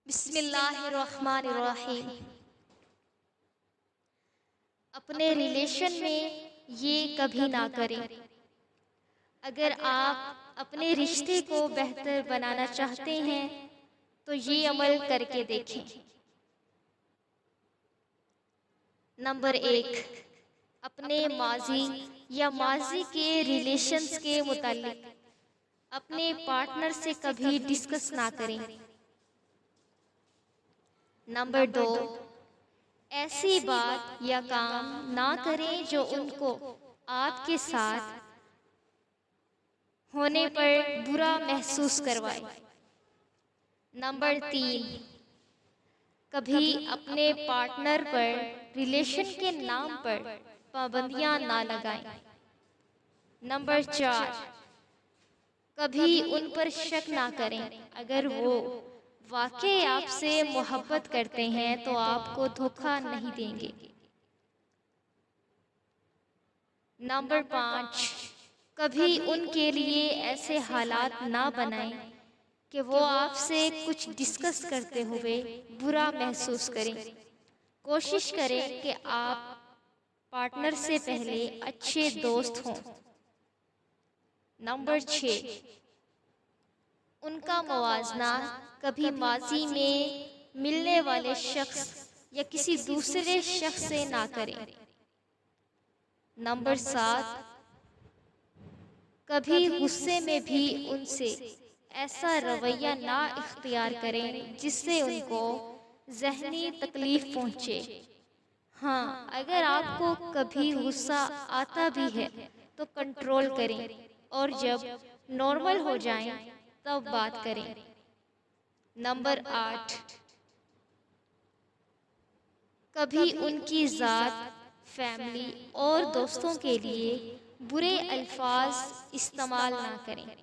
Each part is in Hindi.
बिस्मिल्लाहिर्रहमानिर्रहीम। अपने रिलेशन में ये कभी ना करें। अगर आप अपने रिश्ते को बेहतर बनाना चाहते हैं तो ये अमल करके देखें। नंबर 1, अपने माजी या माजी के रिलेशंस के मुतालिक अपने पार्टनर से कभी डिस्कस ना करें। नंबर 2, ऐसी बात या काम ना करें जो उनको आपके साथ होने पर बुरा महसूस करवाए। नंबर 3, कभी अपने पार्टनर पर रिलेशन के नाम पर पाबंदियां ना लगाएं। नंबर 4, कभी उन पर शक ना करें। अगर वो वाकई आपसे मोहब्बत करते हैं तो आपको धोखा नहीं देंगे। नंबर 5, कभी उनके लिए ऐसे हालात ना बनाएं कि वो आपसे कुछ डिस्कस करते हुए बुरा महसूस करें। कोशिश करें कि आप पार्टनर से पहले अच्छे दोस्त हों। नंबर 6, उनका मुवाजना कभी माजी में मिलने वाले शख्स या किसी दूसरे शख्स से ना करें। नंबर 7, कभी गुस्से में भी उनसे ऐसा रवैया ना इख्तियार करें जिससे उनको ज़हनी तकलीफ पहुंचे। हाँ, अगर आपको कभी गुस्सा आता भी है तो कंट्रोल करें और जब नॉर्मल हो जाएं तब बात करें। नंबर 8, कभी उनकी ज़ात, फैमिली और दोस्तों के लिए बुरे अल्फाज इस्तेमाल ना करें।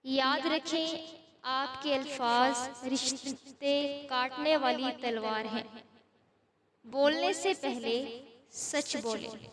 याद रखें, आपके अल्फाज रिश्ते काटने वाली तलवार हैं। बोलने से पहले सच बोलें।